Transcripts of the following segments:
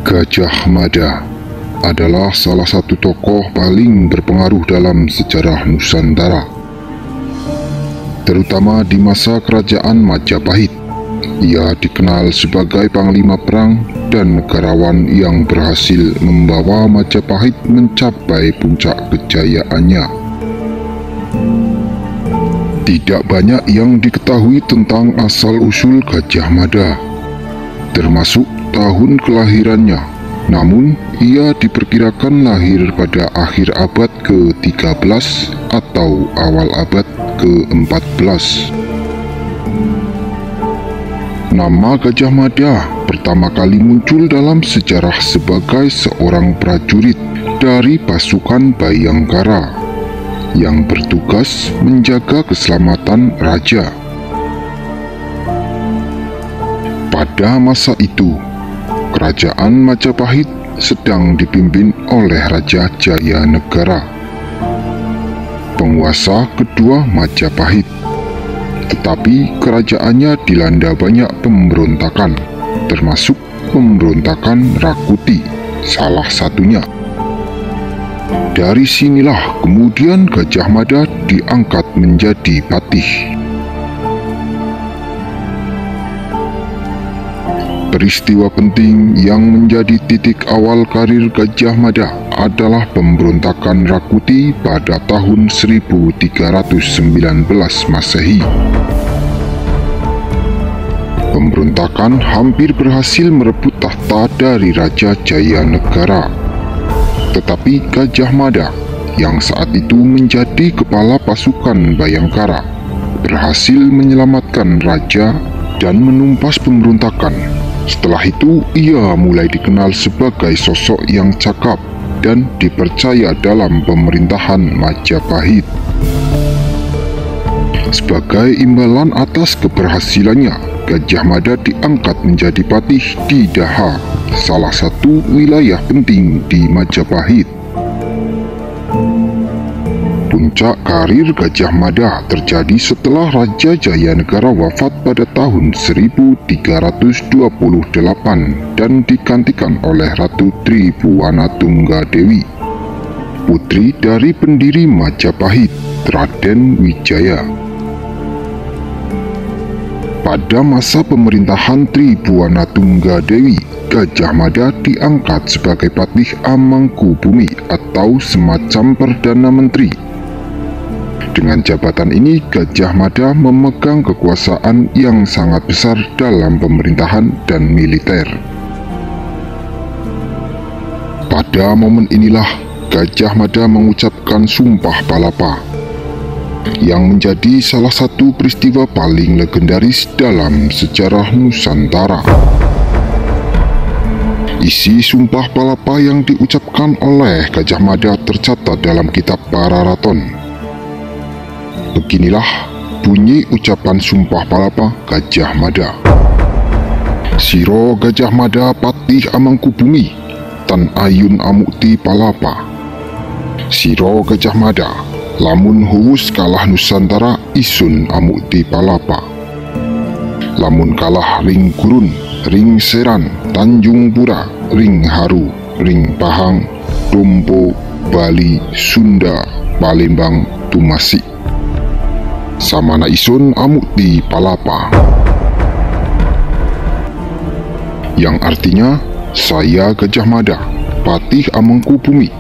Gajah Mada adalah salah satu tokoh paling berpengaruh dalam sejarah Nusantara, terutama di masa kerajaan Majapahit. Ia dikenal sebagai panglima perang dan negarawan yang berhasil membawa Majapahit mencapai puncak kejayaannya. Tidak banyak yang diketahui tentang asal-usul Gajah Mada, termasuk tahun kelahirannya. Namun, ia diperkirakan lahir pada akhir abad ke-13 atau awal abad ke-14. Nama Gajah Mada pertama kali muncul dalam sejarah sebagai seorang prajurit dari pasukan Bayangkara yang bertugas menjaga keselamatan raja. Pada masa itu, kerajaan Majapahit sedang dipimpin oleh Raja Jayanegara, penguasa kedua Majapahit. Tetapi kerajaannya dilanda banyak pemberontakan, termasuk pemberontakan Rakuti, salah satunya. Dari sinilah kemudian Gajah Mada diangkat menjadi patih. Peristiwa penting yang menjadi titik awal karir Gajah Mada adalah pemberontakan Rakuti pada tahun 1319 Masehi. Pemberontakan hampir berhasil merebut tahta dari Raja Jayanegara. Tetapi Gajah Mada, yang saat itu menjadi kepala pasukan Bayangkara, berhasil menyelamatkan raja dan menumpas pemberontakan. Setelah itu, ia mulai dikenal sebagai sosok yang cakap dan dipercaya dalam pemerintahan Majapahit. Sebagai imbalan atas keberhasilannya, Gajah Mada diangkat menjadi patih di Daha, salah satu wilayah penting di Majapahit. Puncak karir Gajah Mada terjadi setelah Raja Jayanegara wafat pada tahun 1328 dan digantikan oleh Ratu Tribhuwanatunggadewi, putri dari pendiri Majapahit, Raden Wijaya. Pada masa pemerintahan Tribhuwanatunggadewi, Gajah Mada diangkat sebagai patih Amangkubumi atau semacam Perdana Menteri. Dengan jabatan ini, Gajah Mada memegang kekuasaan yang sangat besar dalam pemerintahan dan militer. Pada momen inilah Gajah Mada mengucapkan Sumpah Palapa, yang menjadi salah satu peristiwa paling legendaris dalam sejarah Nusantara. Isi Sumpah Palapa yang diucapkan oleh Gajah Mada tercatat dalam kitab Pararaton. Beginilah bunyi ucapan Sumpah Palapa Gajah Mada. Siro Gajah Mada patih Amangkubumi, tan ayun amukti palapa. Siro Gajah Mada, lamun huwus kalah Nusantara isun amukti palapa. Lamun kalah ring Gurun, ring Seran, Tanjung Pura, ring Haru, ring Pahang, Dompo, Bali, Sunda, Palembang, Tumasik. Samana isun amukti palapa. Yang artinya, saya Gajah Mada, patih Amangkubumi,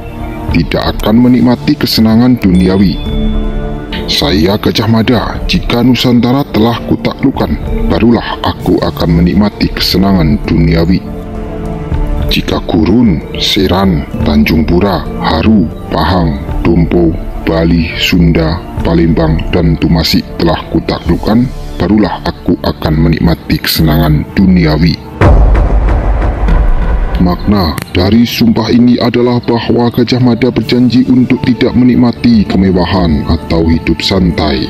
tidak akan menikmati kesenangan duniawi. Saya Gajah Mada, jika Nusantara telah kutaklukkan, barulah aku akan menikmati kesenangan duniawi. Jika Gurun, Seran, Tanjung Pura, Haru, Pahang, Dompo, Bali, Sunda, Palembang, dan Tumasik telah kutaklukkan, barulah aku akan menikmati kesenangan duniawi. Makna dari sumpah ini adalah bahwa Gajah Mada berjanji untuk tidak menikmati kemewahan atau hidup santai.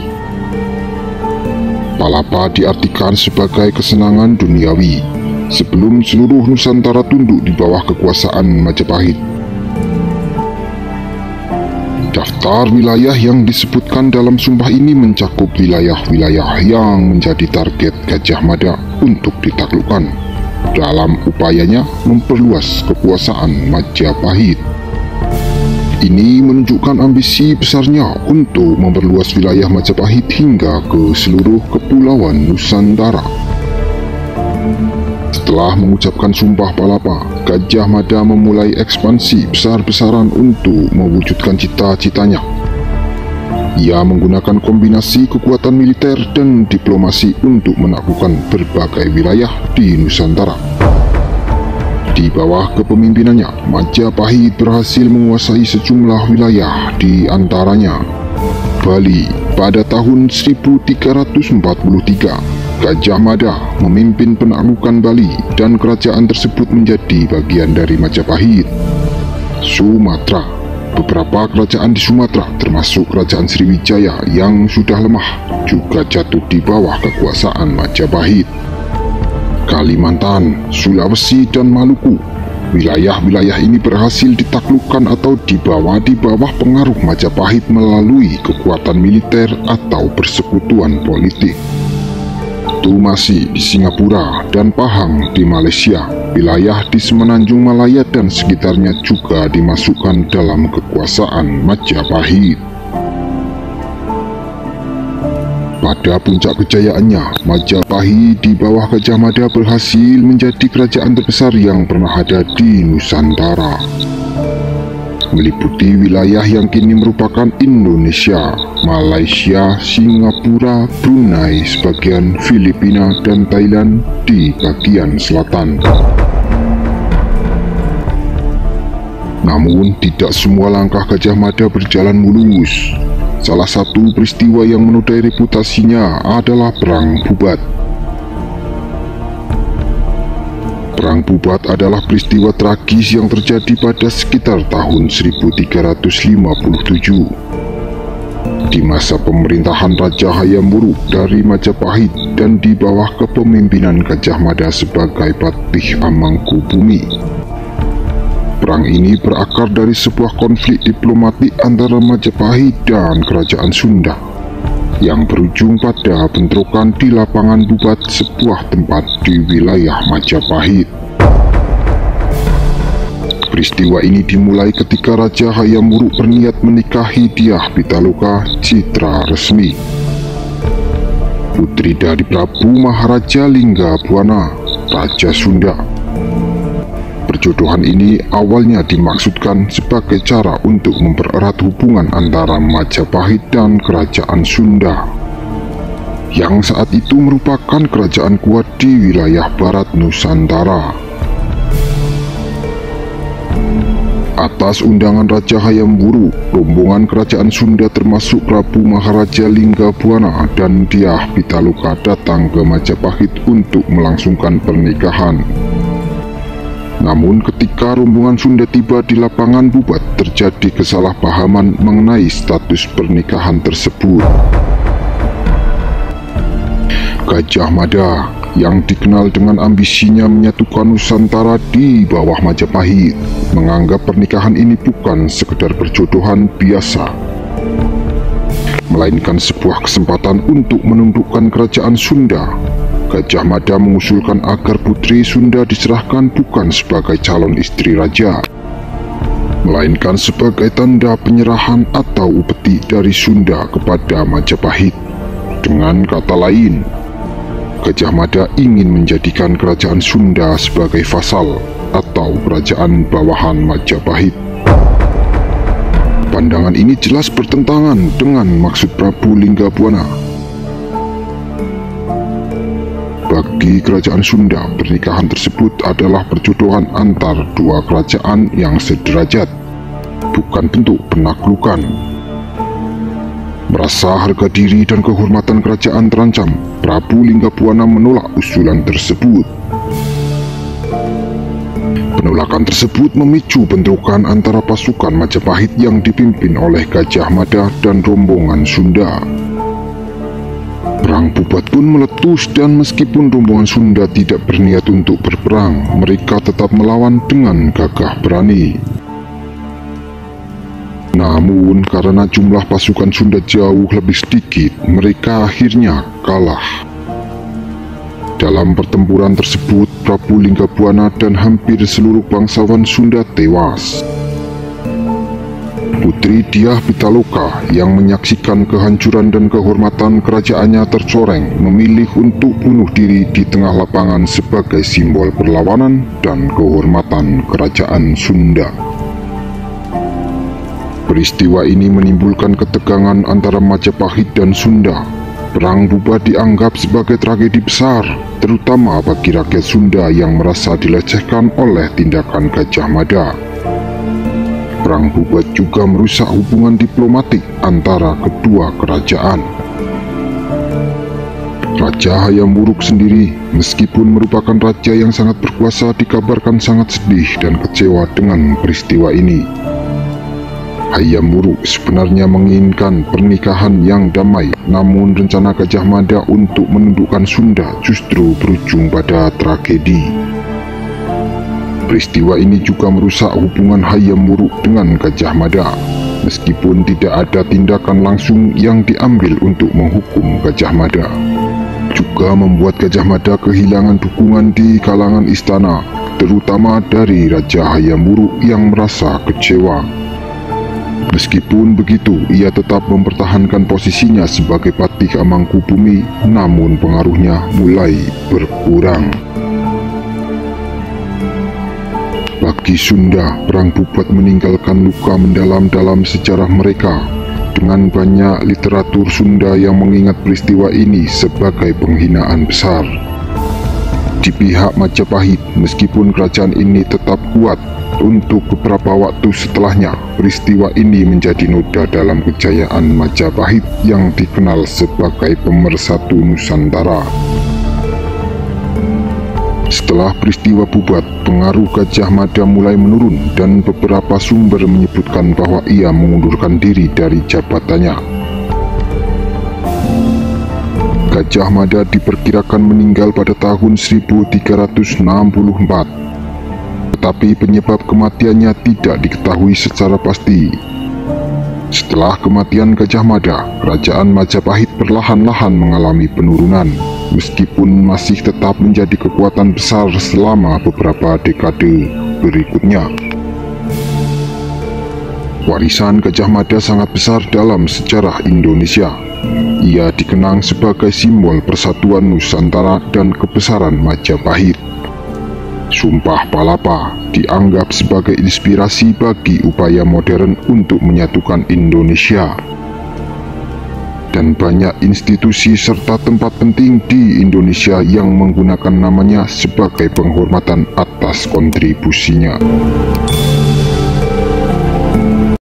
Palapa diartikan sebagai kesenangan duniawi sebelum seluruh Nusantara tunduk di bawah kekuasaan Majapahit. Daftar wilayah yang disebutkan dalam sumpah ini mencakup wilayah-wilayah yang menjadi target Gajah Mada untuk ditaklukkan, dalam upayanya memperluas kekuasaan Majapahit. Ini menunjukkan ambisi besarnya untuk memperluas wilayah Majapahit hingga ke seluruh kepulauan Nusantara. Setelah mengucapkan Sumpah Palapa, Gajah Mada memulai ekspansi besar-besaran untuk mewujudkan cita-citanya. Ia menggunakan kombinasi kekuatan militer dan diplomasi untuk menaklukkan berbagai wilayah di Nusantara. Di bawah kepemimpinannya, Majapahit berhasil menguasai sejumlah wilayah, di antaranya Bali. Pada tahun 1343, Gajah Mada memimpin penaklukan Bali dan kerajaan tersebut menjadi bagian dari Majapahit. Sumatera. Beberapa kerajaan di Sumatera, termasuk Kerajaan Sriwijaya yang sudah lemah, juga jatuh di bawah kekuasaan Majapahit. Kalimantan, Sulawesi, dan Maluku. Wilayah-wilayah ini berhasil ditaklukkan atau dibawa di bawah pengaruh Majapahit melalui kekuatan militer atau persekutuan politik. Tumasi di Singapura dan Pahang di Malaysia. Wilayah di Semenanjung Malaya dan sekitarnya juga dimasukkan dalam kekuasaan Majapahit. Pada puncak kejayaannya, Majapahit di bawah Gajah Mada berhasil menjadi kerajaan terbesar yang pernah ada di Nusantara, meliputi wilayah yang kini merupakan Indonesia, Malaysia, Singapura, Brunei, sebagian Filipina, dan Thailand di bagian selatan. Namun, tidak semua langkah Gajah Mada berjalan mulus. Salah satu peristiwa yang menodai reputasinya adalah Perang Bubat. Perang Bubat adalah peristiwa tragis yang terjadi pada sekitar tahun 1357. Di masa pemerintahan Raja Hayam Wuruk dari Majapahit dan di bawah kepemimpinan Gajah Mada sebagai Patih Amangkubumi. Perang ini berakar dari sebuah konflik diplomatik antara Majapahit dan Kerajaan Sunda, yang berujung pada bentrokan di lapangan Bubat, sebuah tempat di wilayah Majapahit. Peristiwa ini dimulai ketika Raja Hayam Wuruk berniat menikahi Dyah Pitaloka Citra Resmi, putri dari Prabu Maharaja Linggabuana, Raja Sunda. Perjodohan ini awalnya dimaksudkan sebagai cara untuk mempererat hubungan antara Majapahit dan Kerajaan Sunda, yang saat itu merupakan kerajaan kuat di wilayah barat Nusantara. Atas undangan Raja Hayam Wuruk, rombongan Kerajaan Sunda termasuk Prabu Maharaja Linggabuana dan Dyah Pitaloka datang ke Majapahit untuk melangsungkan pernikahan. Namun ketika rombongan Sunda tiba di lapangan Bubat, terjadi kesalahpahaman mengenai status pernikahan tersebut. Gajah Mada, yang dikenal dengan ambisinya menyatukan Nusantara di bawah Majapahit, menganggap pernikahan ini bukan sekedar perjodohan biasa, melainkan sebuah kesempatan untuk menundukkan kerajaan Sunda. Gajah Mada mengusulkan agar putri Sunda diserahkan bukan sebagai calon istri raja, melainkan sebagai tanda penyerahan atau upeti dari Sunda kepada Majapahit. Dengan kata lain, Gajah Mada ingin menjadikan kerajaan Sunda sebagai vasal atau kerajaan bawahan Majapahit. Pandangan ini jelas bertentangan dengan maksud Prabu Linggabuana. Bagi kerajaan Sunda, pernikahan tersebut adalah perjodohan antar dua kerajaan yang sederajat, bukan bentuk penaklukan. Merasa harga diri dan kehormatan kerajaan terancam, Prabu Linggabuana menolak usulan tersebut. Penolakan tersebut memicu bentrokan antara pasukan Majapahit yang dipimpin oleh Gajah Mada dan rombongan Sunda. Perang Bubat pun meletus, dan meskipun rombongan Sunda tidak berniat untuk berperang, mereka tetap melawan dengan gagah berani. Namun karena jumlah pasukan Sunda jauh lebih sedikit, mereka akhirnya kalah. Dalam pertempuran tersebut, Prabu Linggabuana dan hampir seluruh bangsawan Sunda tewas. Putri Dyah Pitaloka yang menyaksikan kehancuran dan kehormatan kerajaannya tercoreng memilih untuk bunuh diri di tengah lapangan sebagai simbol perlawanan dan kehormatan kerajaan Sunda. Peristiwa ini menimbulkan ketegangan antara Majapahit dan Sunda. Perang Buba dianggap sebagai tragedi besar, terutama bagi rakyat Sunda yang merasa dilecehkan oleh tindakan Gajah Mada. Perang Buba juga merusak hubungan diplomatik antara kedua kerajaan. Raja Hayam Wuruk sendiri, meskipun merupakan raja yang sangat berkuasa, dikabarkan sangat sedih dan kecewa dengan peristiwa ini. Hayam Wuruk sebenarnya menginginkan pernikahan yang damai, namun rencana Gajah Mada untuk menundukkan Sunda justru berujung pada tragedi. Peristiwa ini juga merusak hubungan Hayam Wuruk dengan Gajah Mada, meskipun tidak ada tindakan langsung yang diambil untuk menghukum Gajah Mada. Juga membuat Gajah Mada kehilangan dukungan di kalangan istana, terutama dari Raja Hayam Wuruk yang merasa kecewa. Meskipun begitu, ia tetap mempertahankan posisinya sebagai Patih Amangkubumi, namun pengaruhnya mulai berkurang. Bagi Sunda, Perang Bubat meninggalkan luka mendalam dalam sejarah mereka, dengan banyak literatur Sunda yang mengingat peristiwa ini sebagai penghinaan besar. Di pihak Majapahit, meskipun kerajaan ini tetap kuat, untuk beberapa waktu setelahnya, peristiwa ini menjadi noda dalam kejayaan Majapahit yang dikenal sebagai pemersatu Nusantara. Setelah peristiwa Bubat, pengaruh Gajah Mada mulai menurun dan beberapa sumber menyebutkan bahwa ia mengundurkan diri dari jabatannya. Gajah Mada diperkirakan meninggal pada tahun 1364, tetapi penyebab kematiannya tidak diketahui secara pasti. Setelah kematian Gajah Mada, kerajaan Majapahit perlahan-lahan mengalami penurunan, meskipun masih tetap menjadi kekuatan besar selama beberapa dekade berikutnya. Warisan Gajah Mada sangat besar dalam sejarah Indonesia. Ia dikenang sebagai simbol persatuan Nusantara dan kebesaran Majapahit. Sumpah Palapa dianggap sebagai inspirasi bagi upaya modern untuk menyatukan Indonesia. Dan banyak institusi serta tempat penting di Indonesia yang menggunakan namanya sebagai penghormatan atas kontribusinya.